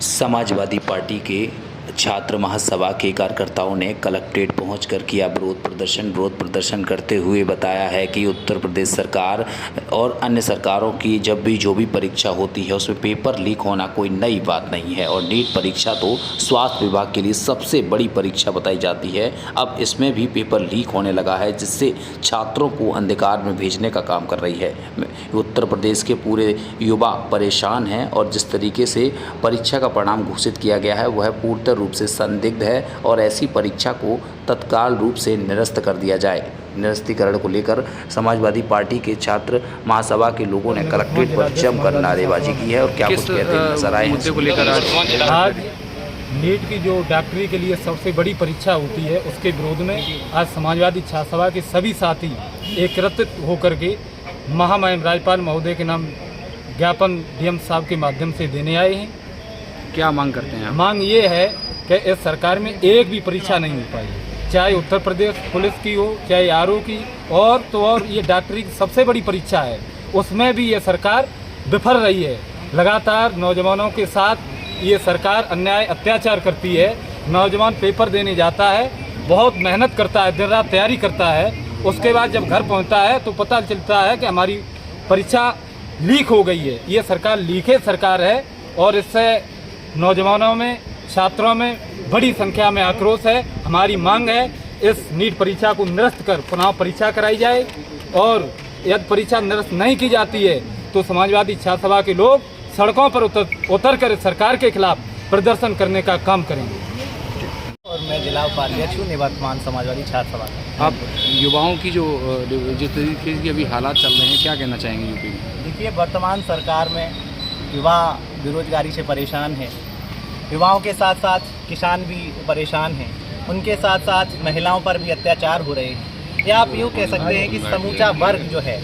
Samajwadi party के छात्र महासभा के कार्यकर्ताओं ने कलेक्ट्रेट पहुंचकर किया विरोध प्रदर्शन करते हुए बताया है कि उत्तर प्रदेश सरकार और अन्य सरकारों की जब भी जो भी परीक्षा होती है उसमें पेपर लीक होना कोई नई बात नहीं है और नीट परीक्षा तो स्वास्थ्य विभाग के लिए सबसे बड़ी परीक्षा बताई जाती है। अब इसमें भी पेपर लीक होने लगा है जिससे छात्रों को अंधकार में भेजने का काम कर रही है। उत्तर प्रदेश के पूरे युवा परेशान हैं और जिस तरीके से परीक्षा का परिणाम घोषित किया गया है वह पूर्ण रूप से संदिग्ध है और ऐसी परीक्षा को तत्काल रूप से निरस्त कर दिया जाए। निरस्तीकरण को लेकर समाजवादी पार्टी के छात्र महासभा के लोगों ने कलेक्ट्रेट पर जमकर नारेबाजी की है और क्या कुछ कहते हैं नजर आए मुद्दे को लेकर। आज नीट की जो डॉक्टरी के लिए सबसे बड़ी परीक्षा होती है उसके विरोध में आज समाजवादी छात्र सभा के सभी साथी एकत्रित होकर के महामहिम राज्यपाल महोदय के नाम ज्ञापन डीएम साहब के माध्यम से देने आए हैं। क्या मांग करते हैं? मांग ये है कि इस सरकार में एक भी परीक्षा नहीं हो पाई, चाहे उत्तर प्रदेश पुलिस की हो चाहे आरओ की, और ये डॉक्टरी की सबसे बड़ी परीक्षा है उसमें भी ये सरकार विफल रही है। लगातार नौजवानों के साथ ये सरकार अन्याय अत्याचार करती है। नौजवान पेपर देने जाता है, बहुत मेहनत करता है, दिन रात तैयारी करता है, उसके बाद जब घर पहुंचता है तो पता चलता है कि हमारी परीक्षा लीक हो गई है। ये सरकार लीकेज सरकार है और इससे नौजवानों में छात्रों में बड़ी संख्या में आक्रोश है। हमारी मांग है इस नीट परीक्षा को निरस्त कर पुनः परीक्षा कराई जाए और यदि परीक्षा निरस्त नहीं की जाती है तो समाजवादी छात्र सभा के लोग सड़कों पर उतर कर सरकार के खिलाफ प्रदर्शन करने का काम करेंगे। और मैं जिला उपाध्यक्ष हूँ निवर्तमान समाजवादी छात्र सभा का। आप युवाओं की जो जिस तरीके की अभी हालात चल रहे हैं क्या कहना चाहेंगे यूपी में? देखिए, वर्तमान सरकार में युवा बेरोजगारी से परेशान है, युवाओं के साथ साथ किसान भी परेशान हैं, उनके साथ साथ महिलाओं पर भी अत्याचार हो रहे हैं। या आप यूँ कह सकते हैं कि समूचा वर्ग जो है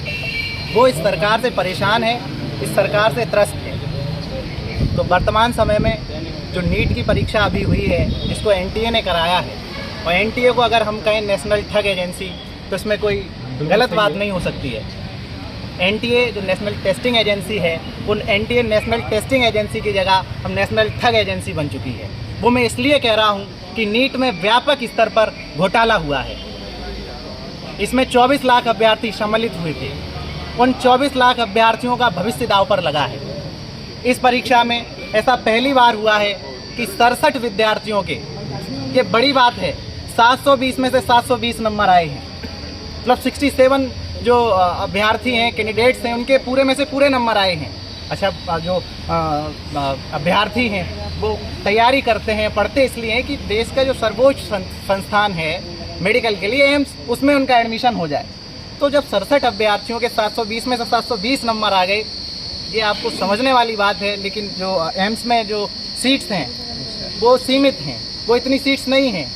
वो इस सरकार से परेशान है, इस सरकार से त्रस्त है। तो वर्तमान समय में जो नीट की परीक्षा अभी हुई है जिसको एनटीए ने कराया है, और एनटीए को अगर हम कहें नेशनल ठग एजेंसी तो इसमें कोई गलत बात नहीं हो सकती है। एनटीए जो नेशनल टेस्टिंग एजेंसी है, उन एनटीए नेशनल टेस्टिंग एजेंसी की जगह हम नेशनल ठग एजेंसी बन चुकी है। वो मैं इसलिए कह रहा हूँ कि नीट में व्यापक स्तर पर घोटाला हुआ है। इसमें 24 लाख अभ्यर्थी सम्मिलित हुए थे, उन 24 लाख अभ्यर्थियों का भविष्य दांव पर लगा है। इस परीक्षा में ऐसा पहली बार हुआ है कि 67 विद्यार्थियों के, ये बड़ी बात है, 720 में से 720 नंबर आए हैं। मतलब 67 जो अभ्यर्थी हैं, कैंडिडेट्स हैं, उनके पूरे में से पूरे नंबर आए हैं। अच्छा, जो अभ्यर्थी हैं वो तैयारी करते हैं, पढ़ते इसलिए हैं कि देश का जो सर्वोच्च संस्थान है मेडिकल के लिए एम्स, उसमें उनका एडमिशन हो जाए। तो जब 67 अभ्यर्थियों के 720 में से 720 नंबर आ गए, ये आपको समझने वाली बात है। लेकिन जो एम्स में जो सीट्स हैं वो सीमित हैं, वो इतनी सीट्स नहीं हैं।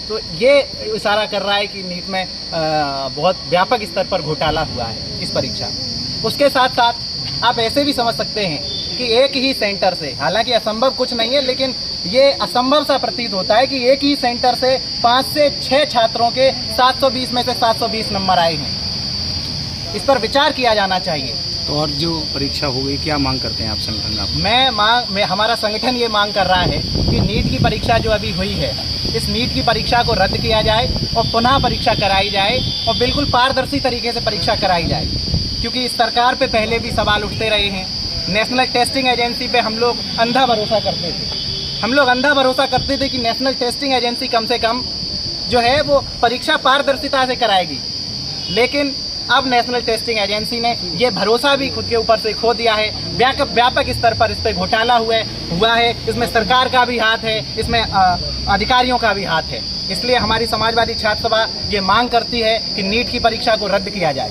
तो ये इशारा कर रहा है कि नीट में बहुत व्यापक स्तर पर घोटाला हुआ है इस परीक्षा में। उसके साथ साथ आप ऐसे भी समझ सकते हैं कि एक ही सेंटर से, हालांकि असंभव कुछ नहीं है, लेकिन ये असंभव सा प्रतीत होता है कि एक ही सेंटर से 5 से 6 छात्रों के 720 में से 720 नंबर आए हैं। इस पर विचार किया जाना चाहिए। तो और जो परीक्षा हो गई, क्या मांग करते हैं आप संगठन? हमारा संगठन ये मांग कर रहा है कि नीट की परीक्षा जो अभी हुई है, इस नीट की परीक्षा को रद्द किया जाए और पुनः परीक्षा कराई जाए और बिल्कुल पारदर्शी तरीके से परीक्षा कराई जाए। क्योंकि इस सरकार पे पहले भी सवाल उठते रहे हैं। नेशनल टेस्टिंग एजेंसी पे हम लोग अंधा भरोसा करते थे। हम लोग अंधा भरोसा करते थे कि नेशनल टेस्टिंग एजेंसी कम से कम जो है वो परीक्षा पारदर्शिता से कराएगी। लेकिन अब नेशनल टेस्टिंग एजेंसी ने ये भरोसा भी खुद के ऊपर से खो दिया है। व्यापक स्तर पर इस पर घोटाला हुआ है। इसमें सरकार का भी हाथ है, इसमें अधिकारियों का भी हाथ है। इसलिए हमारी समाजवादी छात्र सभा ये मांग करती है कि नीट की परीक्षा को रद्द किया जाए।